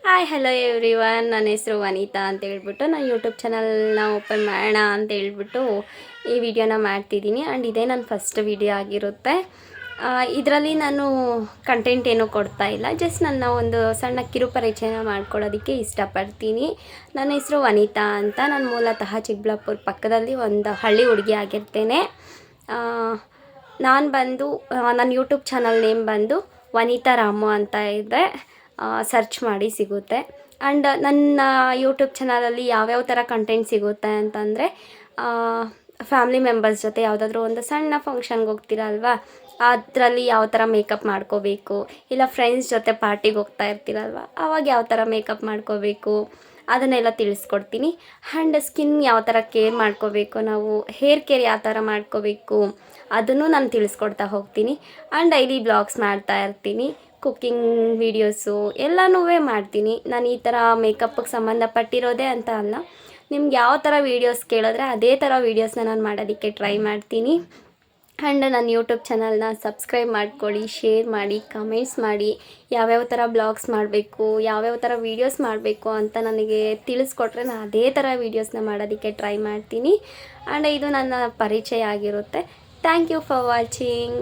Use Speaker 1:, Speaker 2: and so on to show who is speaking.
Speaker 1: Hi hello everyone, ನನ್ನ ಹೆಸರು ವನಿತಾ ಅಂತ ಹೇಳ್ಬಿಟ್ಟು ನಾನು ಯೂಟ್ಯೂಬ್ ಚಾನಲ್ನ ಓಪನ್ ಮಾಡೋಣ ಅಂತ ಹೇಳ್ಬಿಟ್ಟು ಈ ವಿಡಿಯೋನ ಮಾಡ್ತಿದ್ದೀನಿ. ಆ್ಯಂಡ್ ಇದೇ ನನ್ನ ಫಸ್ಟ್ ವಿಡಿಯೋ ಆಗಿರುತ್ತೆ. ಇದರಲ್ಲಿ ನಾನು ಕಂಟೆಂಟ್ ಏನೂ ಕೊಡ್ತಾ ಇಲ್ಲ, ಜಸ್ಟ್ ನನ್ನ ಒಂದು ಸಣ್ಣ ಕಿರುಪರಿಚಯನ ಮಾಡ್ಕೊಳ್ಳೋದಕ್ಕೆ ಇಷ್ಟಪಡ್ತೀನಿ. ನನ್ನ ಹೆಸರು ವನಿತಾ ಅಂತ. ನಾನು ಮೂಲತಃ ಚಿಕ್ಕಬಳ್ಳಾಪುರ ಪಕ್ಕದಲ್ಲಿ ಒಂದು ಹಳ್ಳಿ ಹುಡುಗಿ ಆಗಿರ್ತೇನೆ. ನನ್ನ ಯೂಟ್ಯೂಬ್ ಚಾನಲ್ ನೇಮ್ ಬಂದು ವನಿತಾ ರಾಮು ಅಂತ ಇದೆ. ಸರ್ಚ್ ಮಾಡಿ ಸಿಗುತ್ತೆ. ಆ್ಯಂಡ್ ನನ್ನ ಯೂಟ್ಯೂಬ್ ಚಾನಲಲ್ಲಿ ಯಾವ್ಯಾವ ಥರ ಕಂಟೆಂಟ್ ಸಿಗುತ್ತೆ ಅಂತಂದರೆ, ಫ್ಯಾಮ್ಲಿ ಮೆಂಬರ್ಸ್ ಜೊತೆ ಯಾವುದಾದ್ರೂ ಒಂದು ಸಣ್ಣ ಫಂಕ್ಷನ್ಗೆ ಹೋಗ್ತೀರಲ್ವ, ಅದರಲ್ಲಿ ಯಾವ ಥರ ಮೇಕಪ್ ಮಾಡ್ಕೋಬೇಕು, ಇಲ್ಲ ಫ್ರೆಂಡ್ಸ್ ಜೊತೆ ಪಾರ್ಟಿಗೆ ಹೋಗ್ತಾ ಇರ್ತೀರಲ್ವ, ಆವಾಗ ಯಾವ ಥರ ಮೇಕಪ್ ಮಾಡ್ಕೋಬೇಕು ಅದನ್ನೆಲ್ಲ ತಿಳಿಸ್ಕೊಡ್ತೀನಿ. ಆ್ಯಂಡ್ ಸ್ಕಿನ್ ಯಾವ ಥರ ಕೇರ್ ಮಾಡ್ಕೋಬೇಕು, ನಾವು ಹೇರ್ ಕೇರ್ ಯಾವ ಥರ ಮಾಡ್ಕೋಬೇಕು ಅದನ್ನು ನಾನು ತಿಳಿಸ್ಕೊಡ್ತಾ ಹೋಗ್ತೀನಿ. ಆ್ಯಂಡ್ ಡೈಲಿ ಬ್ಲಾಗ್ಸ್ ಮಾಡ್ತಾ ಇರ್ತೀನಿ. ಕುಕ್ಕಿಂಗ್ ವೀಡಿಯೋಸು ಎಲ್ಲನೂ ಮಾಡ್ತೀನಿ. ನಾನು ಈ ಥರ ಮೇಕಪ್ಗೆ ಸಂಬಂಧಪಟ್ಟಿರೋದೇ ಅಂತ ಅಲ್ಲ, ನಿಮ್ಗೆ ಯಾವ ಥರ ವೀಡಿಯೋಸ್ ಕೇಳಿದ್ರೆ ಅದೇ ಥರ ವೀಡಿಯೋಸ್ನ ನಾನು ಮಾಡೋದಕ್ಕೆ ಟ್ರೈ ಮಾಡ್ತೀನಿ. ಆ್ಯಂಡ್ ನನ್ನ ಯೂಟ್ಯೂಬ್ ಚಾನಲ್ನ ಸಬ್ಸ್ಕ್ರೈಬ್ ಮಾಡ್ಕೊಳ್ಳಿ, ಶೇರ್ ಮಾಡಿ, ಕಮೆಂಟ್ಸ್ ಮಾಡಿ. ಯಾವ್ಯಾವ ಥರ ಬ್ಲಾಗ್ಸ್ ಮಾಡಬೇಕು, ಯಾವ್ಯಾವ ಥರ ವೀಡಿಯೋಸ್ ಮಾಡಬೇಕು ಅಂತ ನನಗೆ ತಿಳಿಸ್ಕೊಟ್ರೆ ನಾನು ಅದೇ ಥರ ವೀಡಿಯೋಸ್ನ ಮಾಡೋದಕ್ಕೆ ಟ್ರೈ ಮಾಡ್ತೀನಿ. ಆ್ಯಂಡ್ ಇದು ನನ್ನ ಪರಿಚಯ ಆಗಿರುತ್ತೆ. Thank you for watching.